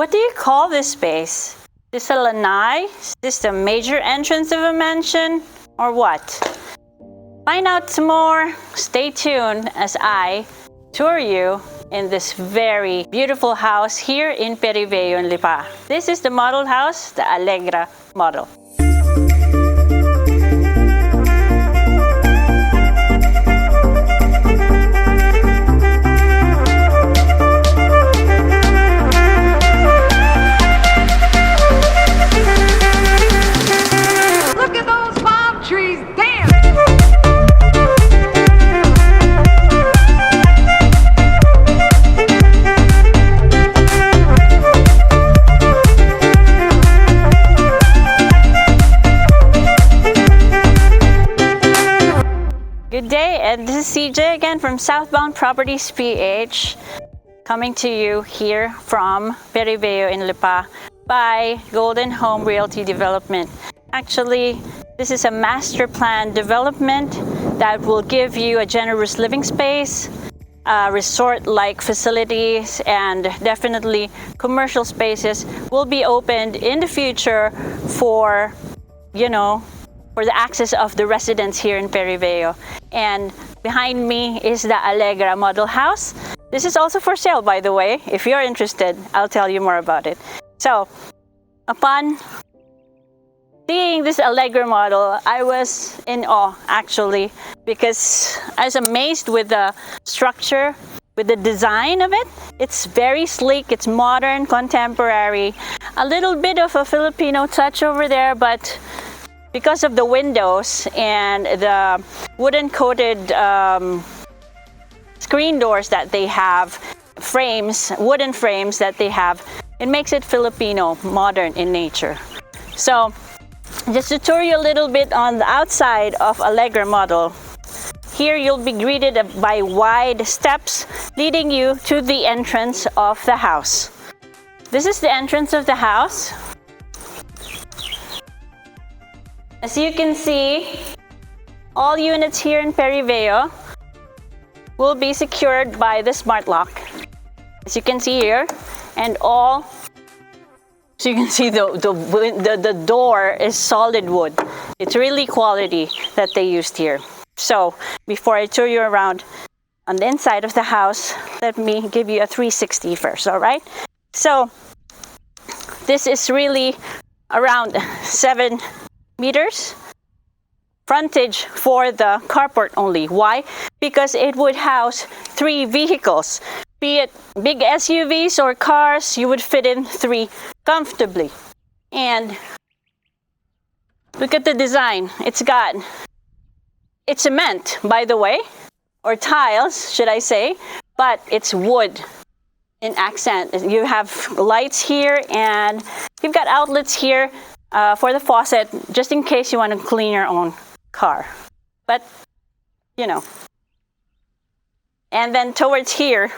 What do you call this space? Is this a lanai? Is this the major entrance of a mansion? Or what? Find out some more. Stay tuned as I tour you in this very beautiful house here in Periveo in Lipa. This is the model house, the Allegra model. Good day, and this is CJ again from Southbound Properties PH, coming to you here from Periveo in Lipa by Golden Home Realty Development. Actually, this is a master plan development that will give you a generous living space, resort-like facilities, and definitely commercial spaces will be opened in the future for, for the access of the residents here in Periveo. And behind me is the Allegra model house. This is also for sale, by the way. If you're interested, I'll tell you more about it. So, upon seeing this Allegra model, I was in awe, actually, because I was amazed with the structure, with the design of it. It's very sleek, it's modern, contemporary, a little bit of a Filipino touch over there, but because of the windows and the wooden coated screen doors that they have, wooden frames that they have, it makes it Filipino, modern in nature. So just to tour you a little bit on the outside of Allegra model, here you'll be greeted by wide steps leading you to the entrance of the house. This is the entrance of the house. As you can see, all units here in Periveo will be secured by the smart lock. As you can see here, and so you can see the door is solid wood. It's really quality that they used here. So before I tour you around on the inside of the house, let me give you a 360 first, all right? So this is really around 7 meters frontage for the carport only. Why? Because it would house 3 vehicles. Be it big SUVs or cars, you would fit in 3 comfortably. And look at the design. It's cement, by the way, or tiles, should I say, but it's wood in accent. You have lights here, and you've got outlets here for the faucet, just in case you want to clean your own car. But, And then towards here,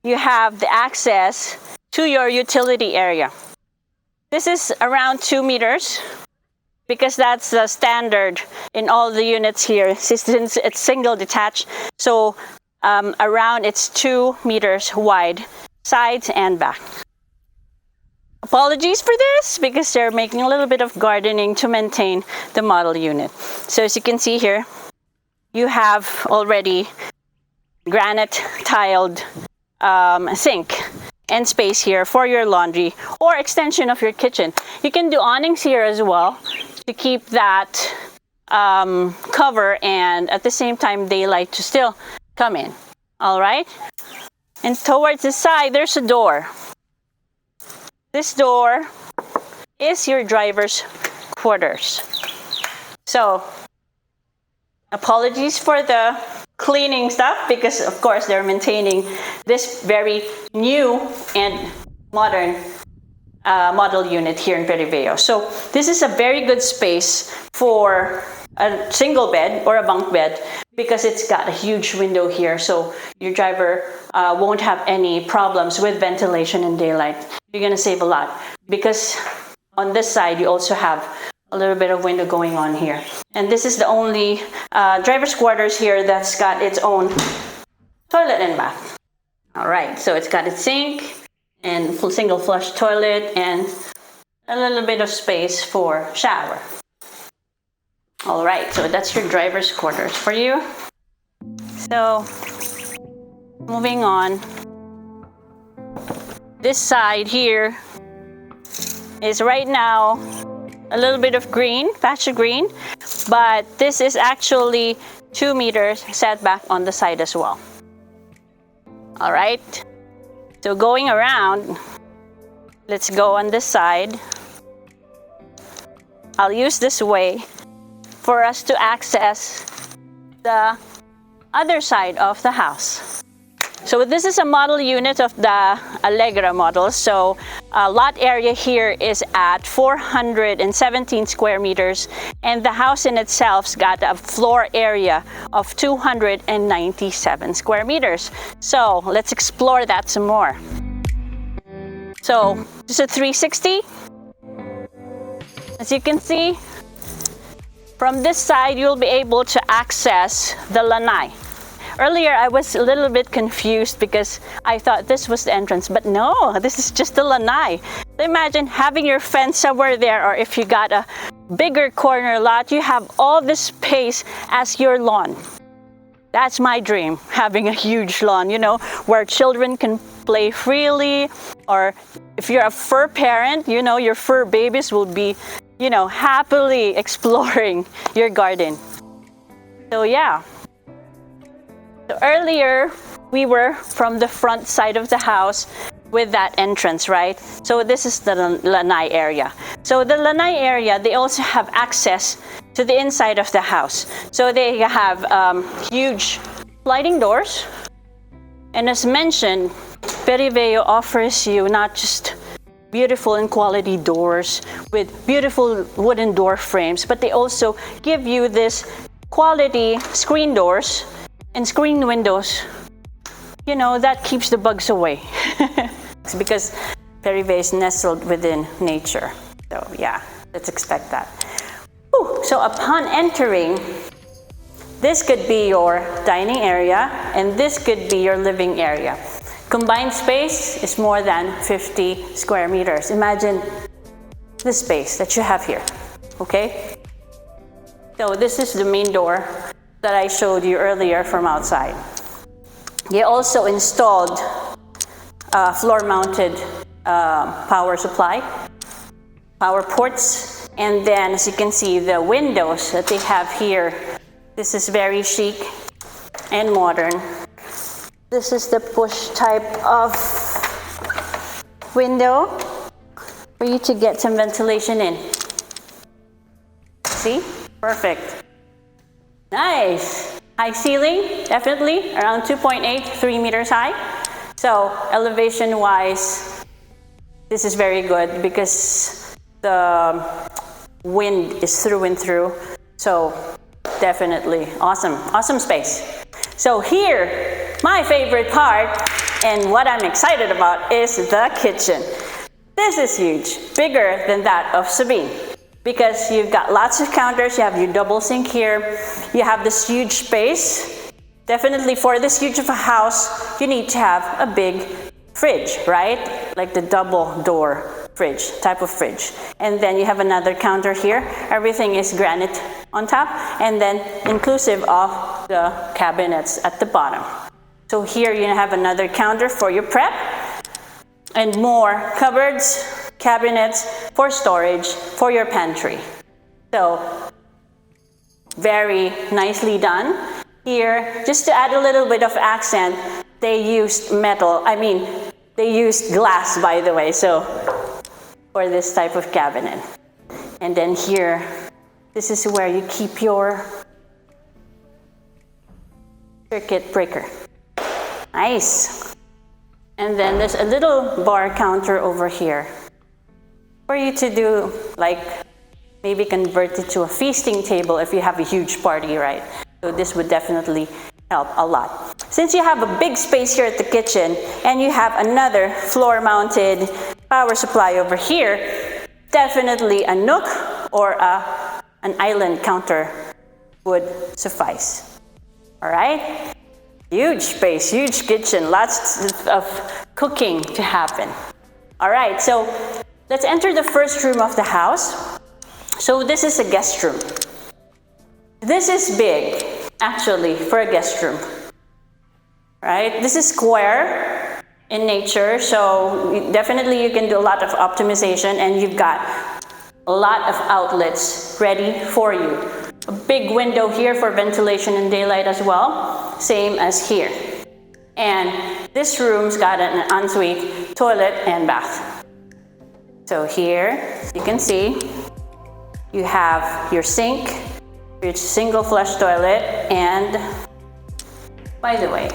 you have the access to your utility area. This is around 2 meters, because that's the standard in all the units here, since it's single detached. So around it's 2 meters wide, sides and back. Apologies for this, because they're making a little bit of gardening to maintain the model unit. So as you can see here, you have already granite tiled sink and space here for your laundry or extension of your kitchen. You can do awnings here as well to keep that cover and at the same time daylight to still come in. All right. And towards the side, there's a door. This door is your driver's quarters. So, apologies for the cleaning stuff, because of course they're maintaining this very new and modern model unit here in Periveo. So this is a very good space for a single bed or a bunk bed, because it's got a huge window here, so your driver won't have any problems with ventilation and daylight. You're gonna save a lot, because on this side you also have a little bit of window going on here. And this is the only driver's quarters here that's got its own toilet and bath. All right, so it's got its sink and single flush toilet, and a little bit of space for shower. All right, so that's your driver's quarters for you. So moving on, this side here is right now a little bit of green, patch of green, but this is actually 2 meters setback on the side as well. All right, so going around, let's go on this side. I'll use this way for us to access the other side of the house. So this is a model unit of the Allegra model. So lot area here is at 417 square meters, and the house in itself's got a floor area of 297 square meters. So let's explore that some more. So this is a 360. As you can see, from this side, you'll be able to access the lanai. Earlier, I was a little bit confused because I thought this was the entrance, but no, this is just the lanai. So imagine having your fence somewhere there, or if you got a bigger corner lot, you have all this space as your lawn. That's my dream, having a huge lawn, you know, where children can play freely, or if you're a fur parent, you know, your fur babies will be, you know, happily exploring your garden. So yeah. So earlier, we were from the front side of the house with that entrance, right? So this is the lanai area. So the lanai area, they also have access to the inside of the house. So they have huge sliding doors. And as mentioned, Periveo offers you not just beautiful and quality doors with beautiful wooden door frames, but they also give you this quality screen doors and screen windows, you know, that keeps the bugs away. It's because Periveo is nestled within nature. So yeah, let's expect that. Whew. So upon entering, this could be your dining area and this could be your living area. Combined space is more than 50 square meters. Imagine the space that you have here, okay? So this is the main door that I showed you earlier from outside. They also installed floor-mounted power supply, power ports, and then as you can see, the windows that they have here, this is very chic and modern. This is the push type of window for you to get some ventilation in. See? Perfect. Nice. High ceiling, definitely around 2.8, 3 meters high. So elevation wise, this is very good because the wind is through and through. So definitely awesome, awesome space. So here, my favorite part and what I'm excited about is the kitchen. This is huge, bigger than that of Sabine, because you've got lots of counters, you have your double sink here, you have this huge space. Definitely for this huge of a house, you need to have a big fridge, right? Like the double door fridge, type of fridge. And then you have another counter here. Everything is granite on top, and then inclusive of the cabinets at the bottom. So here you have another counter for your prep, and more cupboards, cabinets for storage for your pantry. So very nicely done. Here, just to add a little bit of accent, they used they used glass, by the way, so for this type of cabinet. And then here, this is where you keep your circuit breaker. Nice. And then there's a little bar counter over here for you to do, like, maybe convert it to a feasting table if you have a huge party, right? So this would definitely help a lot. An you have a big space here at the kitchen and you have another floor-mounted power supply over here, definitely a nook or an island counter would suffice. All right? Huge space, huge kitchen, lots of cooking to happen. All right, so let's enter the first room of the house. So this is a guest room. This is big, actually, for a guest room. Right? This is square in nature, so definitely you can do a lot of optimization, and you've got a lot of outlets ready for you. A big window here for ventilation and daylight as well, same as here. And this room's got an ensuite toilet and bath. So here, you can see, you have your sink, your single flush toilet, and by the way,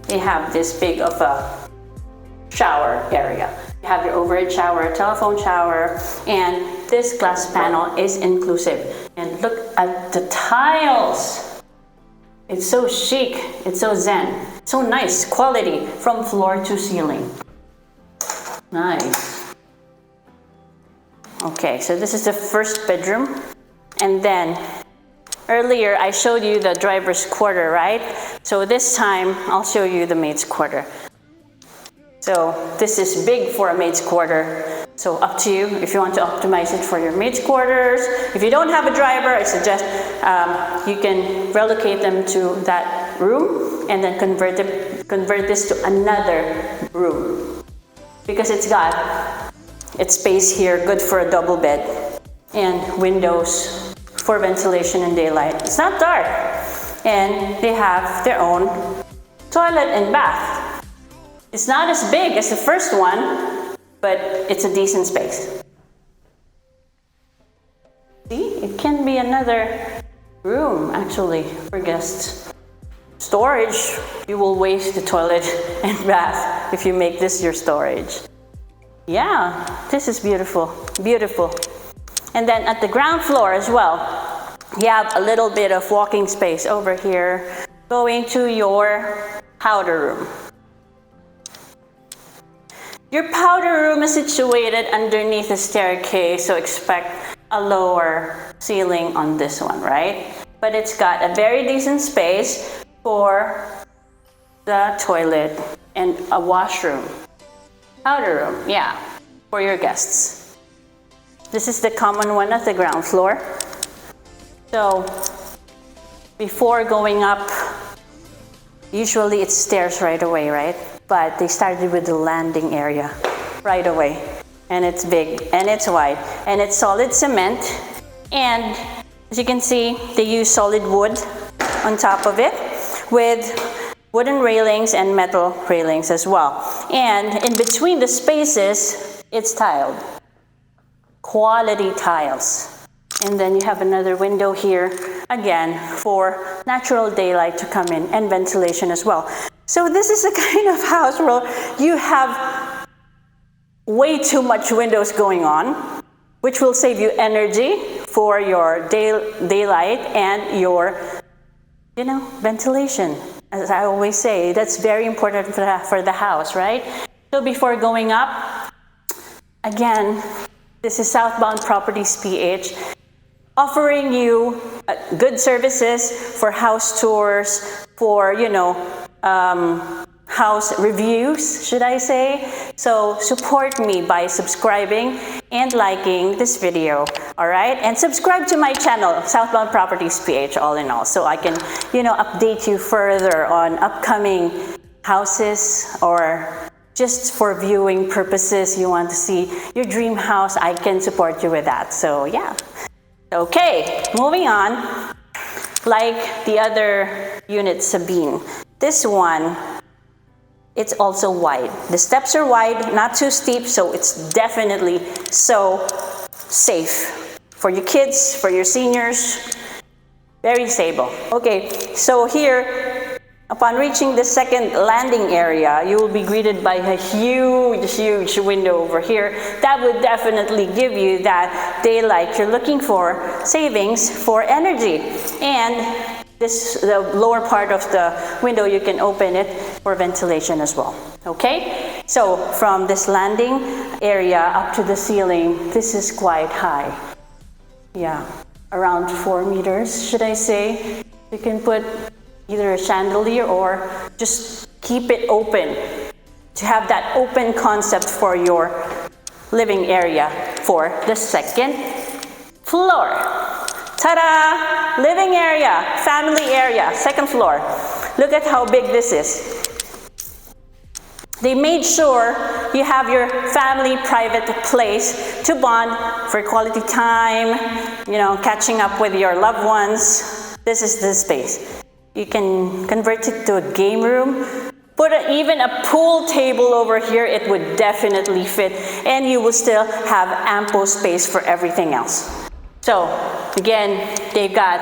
they have this big of a shower area. You have your overhead shower, telephone shower, and this glass panel is inclusive. And look at the tiles. It's so chic, it's so zen, so nice quality from floor to ceiling. Nice. Okay, so this is the first bedroom. And then earlier I showed you the driver's quarter, right? So this time I'll show you the maid's quarter. So this is big for a maid's quarter. So up to you if you want to optimize it for your maid's quarters. If you don't have a driver, I suggest you can relocate them to that room and then convert this to another room, because it's got its space here, good for a double bed, and windows for ventilation and daylight. It's not dark, and they have their own toilet and bath. It's not as big as the first one, but it's a decent space. See, it can be another room actually for guests. Storage, you will waste the toilet and bath if you make this your storage. Yeah, this is beautiful, beautiful. And then at the ground floor as well, you have a little bit of walking space over here going to your powder room. Your powder room is situated underneath a staircase, so expect a lower ceiling on this one, right? But it's got a very decent space for the toilet and a washroom. Powder room, yeah, for your guests. This is the common one at the ground floor. So before going up, usually it's stairs right away, right? But they started with the landing area right away. And it's big, and it's wide, and it's solid cement. And as you can see, they use solid wood on top of it with wooden railings and metal railings as well. And in between the spaces, it's tiled. Quality tiles. And then you have another window here, again, for natural daylight to come in and ventilation as well. So this is the kind of house where you have way too much windows going on, which will save you energy for your daylight and your, ventilation. As I always say, that's very important for the house, right? So before going up, again, this is Southbound Properties PH, offering you good services for house tours, for, house reviews, should I say. So support me by subscribing and liking this video, all right? And subscribe to my channel, Southbound Properties PH, all in all, so I can, update you further on upcoming houses, or just for viewing purposes, you want to see your dream house, I can support you with that. So yeah. Okay, moving on. Like the other unit, Sabine, this one, it's also wide. The steps are wide, not too steep, so it's definitely so safe for your kids, for your seniors. Very stable. Okay, so here, upon reaching the second landing area, you will be greeted by a huge window over here. That would definitely give you that daylight you're looking for, savings for energy. And the lower part of the window, you can open it for ventilation as well. Okay? So from this landing area up to the ceiling, this is quite high. Yeah, around 4 meters, should I say. You can put either a chandelier or just keep it open to have that open concept for your living area for the second floor. Ta-da! Living area, family area, second floor. Look at how big this is. They made sure you have your family private place to bond for quality time, you know, catching up with your loved ones. This is the space. You can convert it to a game room. Put even a pool table over here, it would definitely fit, and you will still have ample space for everything else. So again, they've got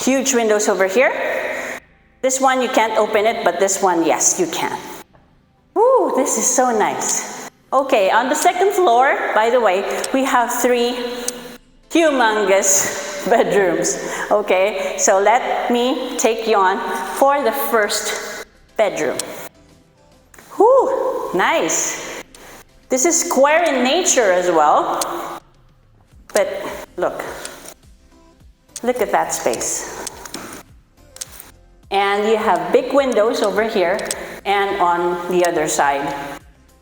huge windows over here. This one you can't open it, but this one, yes, you can. Woo, this is so nice. Okay, on the second floor, by the way, we have 3 humongous bedrooms. Okay, so let me take you on for the first bedroom. Whoo, nice. This is square in nature as well. But look at that space. And you have big windows over here and on the other side,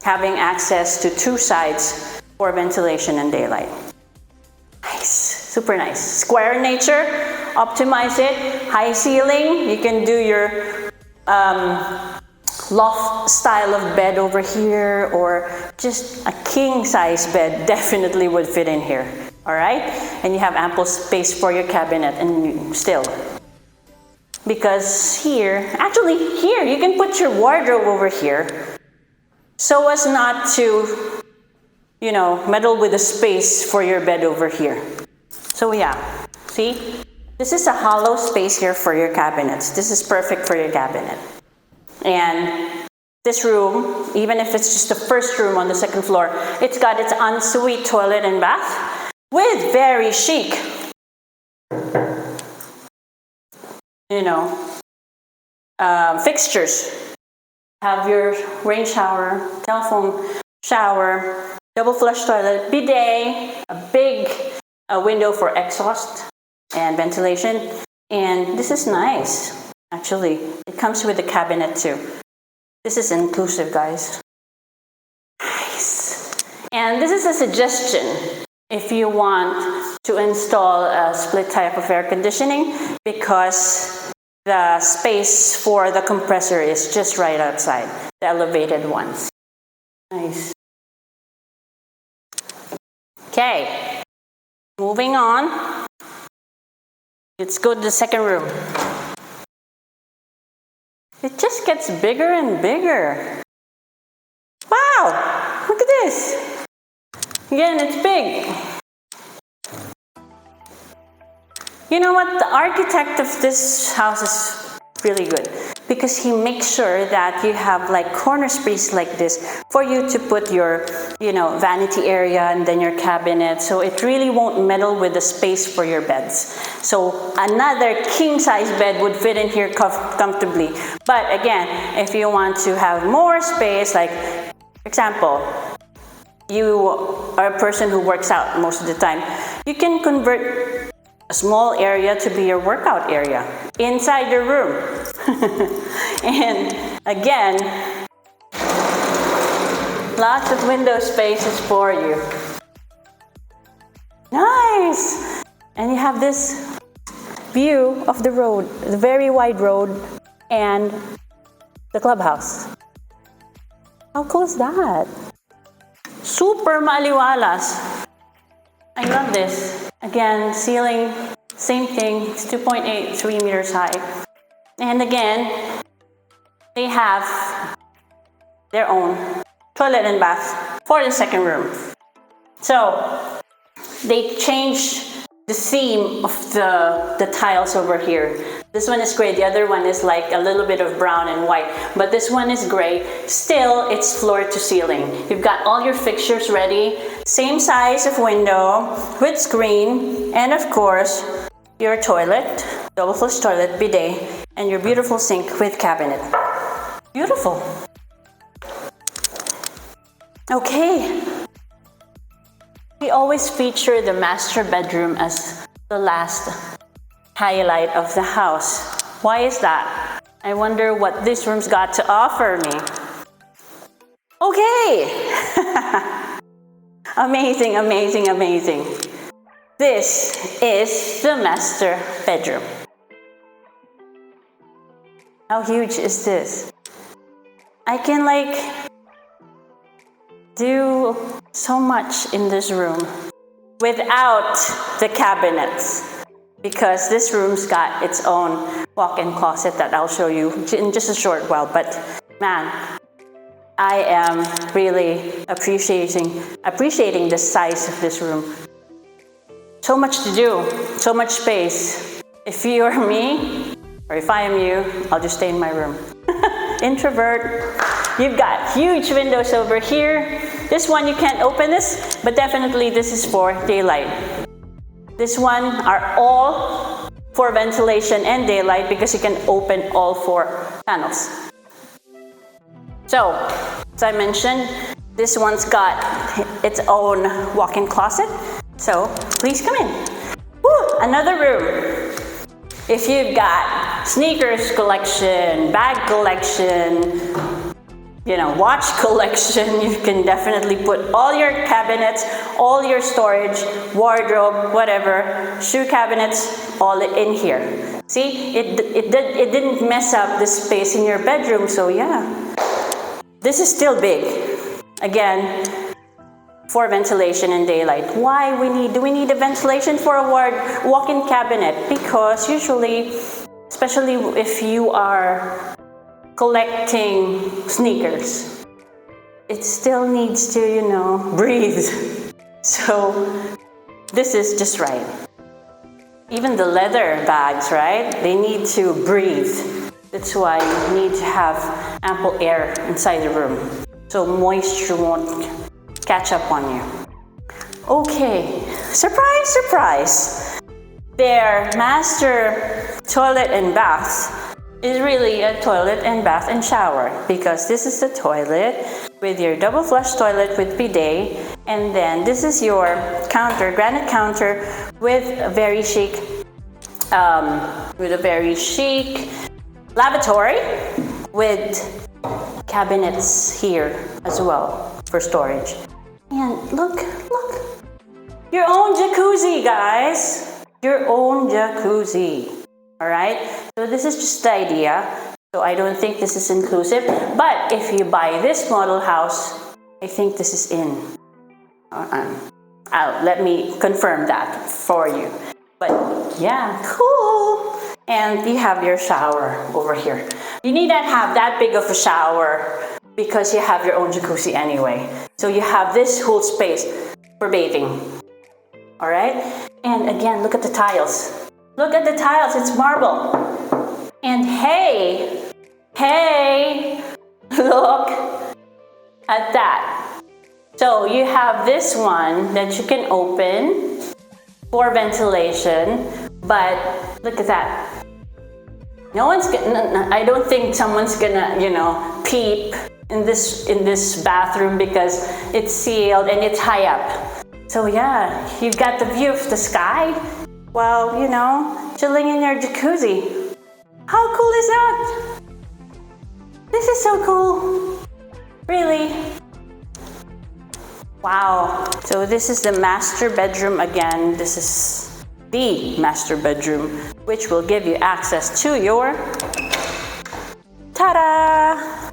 having access to 2 sides for ventilation and daylight. Nice, super nice. Square in nature, optimize it. High ceiling, you can do your loft style of bed over here, or just a king size bed definitely would fit in here. All right, and you have ample space for your cabinet, and still, because here, actually here, you can put your wardrobe over here so as not to, you know, meddle with the space for your bed over here. So yeah, see, this is a hollow space here for your cabinets. This is perfect for your cabinet. And this room, even if it's just the first room on the second floor, it's got its ensuite toilet and bath with very chic, you know, fixtures. Have your rain shower, telephone shower, double flush toilet, bidet, a big window for exhaust and ventilation. And this is nice. Actually, it comes with a cabinet too. This is inclusive, guys. Nice. And this is a suggestion if you want to install a split type of air conditioning, because the space for the compressor is just right outside, the elevated ones. Nice. Okay, moving on. Let's go to the second room. It just gets bigger and bigger. Wow, look at this. Again, it's big. You know what? The architect of this house is really good, because he makes sure that you have like corner space like this for you to put your, you know, vanity area and then your cabinet. So it really won't meddle with the space for your beds. So another king size bed would fit in here comfortably. But again, if you want to have more space, like for example, you are a person who works out most of the time, you can convert a small area to be your workout area inside your room. And again, lots of window spaces for you. Nice! And you have this view of the road, the very wide road, and the clubhouse. How cool is that? Super maliwalas. I love this. Again, ceiling, same thing. It's 2.8, 3 meters high. And again, they have their own toilet and bath for the second room. So they changed the theme of the tiles over here. This one is gray, the other one is like a little bit of brown and white, but this one is gray. Still, it's floor to ceiling. You've got all your fixtures ready, same size of window with screen, and of course, your toilet, double flush toilet, bidet, and your beautiful sink with cabinet. Beautiful. Okay. We always feature the master bedroom as the last highlight of the house. Why is that? I wonder what this room's got to offer me. Okay. Amazing, amazing, amazing. This is the master bedroom. How huge is this? I can like do so much in this room without the cabinets, because this room's got its own walk-in closet that I'll show you in just a short while. But man, I am really appreciating the size of this room. So much to do, so much space. If you are me, or if I am you, I'll just stay in my room. Introvert. You've got huge windows over here. This one, you can't open this, but definitely this is for daylight. This one are all for ventilation and daylight because you can open all 4 panels. So, as I mentioned, this one's got its own walk-in closet. So, please come in. Woo, another room. If you've got sneakers collection, bag collection, watch collection, you can definitely put all your cabinets, all your storage, wardrobe, whatever, shoe cabinets, all in here. See, it didn't mess up the space in your bedroom, so yeah. This is still big. Again, for ventilation and daylight. Why do we need a ventilation for a walk-in cabinet? Because usually, especially if you are collecting sneakers, it still needs to, breathe. So this is just right. Even the leather bags, right? They need to breathe. That's why you need to have ample air inside the room, so moisture won't catch up on you. Okay, surprise, surprise. Their master toilet and bath is really a toilet and bath and shower, because this is the toilet with your double flush toilet with bidet, and then this is your counter, granite counter with a very chic lavatory with cabinets here as well for storage. And look, your own jacuzzi, guys, your own jacuzzi. All right, so this is just the idea. So I don't think this is inclusive, but if you buy this model house, I think this is in. Let me confirm that for you. But yeah, cool. And you have your shower over here. You need not have that big of a shower because you have your own jacuzzi anyway. So you have this whole space for bathing. All right? And again, look at the tiles. Look at the tiles, it's marble. And hey, look at that. So you have this one that you can open for ventilation, but look at that. I don't think someone's gonna, peep in this bathroom because it's sealed and it's high up. So yeah, you've got the view of the sky while, chilling in your jacuzzi. How cool is that? This is so cool. Really. Wow. So this is the master bedroom again. This is the master bedroom, which will give you access to your ta-da!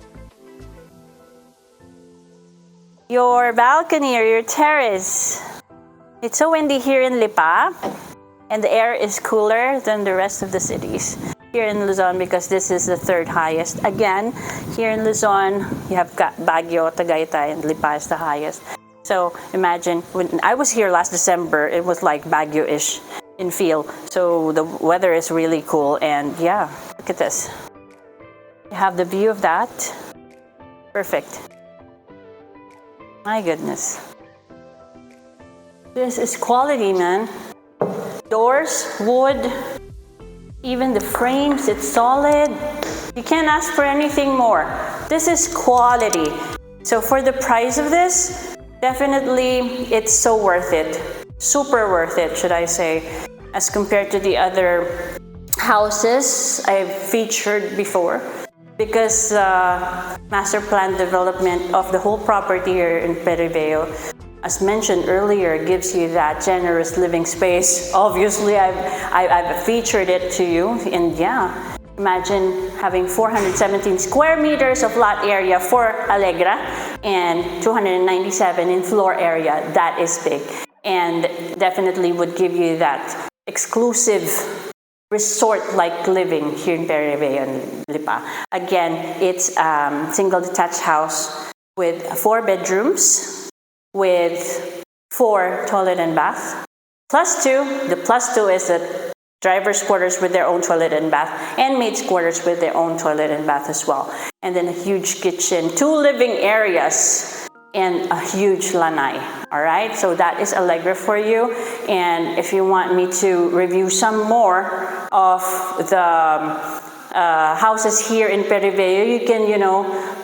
Your balcony or your terrace. It's so windy here in Lipa, and the air is cooler than the rest of the cities here in Luzon because this is the 3rd highest. Again, here in Luzon, you have Baguio, Tagaytay, and Lipa is the highest. So imagine, when I was here last December, it was like Baguio-ish in feel. So the weather is really cool, and yeah, look at this. You have the view of that. Perfect. My goodness. This is quality, man. Doors, wood, even the frames, it's solid. You can't ask for anything more. This is quality. So for the price of this, definitely it's so worth it. Super worth it, should I say, as compared to the other houses I've featured before. because master plan development of the whole property here in Periveo, as mentioned earlier, gives you that generous living space. Obviously, I've featured it to you, and yeah, imagine having 417 square meters of lot area for Allegra and 297 in floor area. That is big, and definitely would give you that exclusive resort-like living here in Periveo and Lipa. Again, it's single detached house with 4 bedrooms, with 4 toilet and bath, plus 2. The plus 2 is the driver's quarters with their own toilet and bath, and maid's quarters with their own toilet and bath as well. And then a huge kitchen, 2 living areas, and a huge lanai. All right, so that is Allegra for you. And if you want me to review some more of the houses here in Periveo, you can,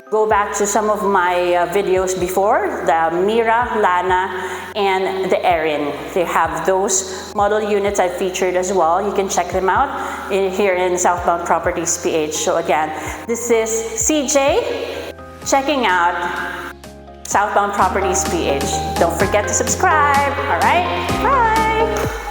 go back to some of my videos before, the Mira, Lana, and the Erin. They have those model units I featured as well. You can check them out here in Southbound Properties PH. So again, this is CJ checking out Southbound Properties PH. Don't forget to subscribe. All right, bye.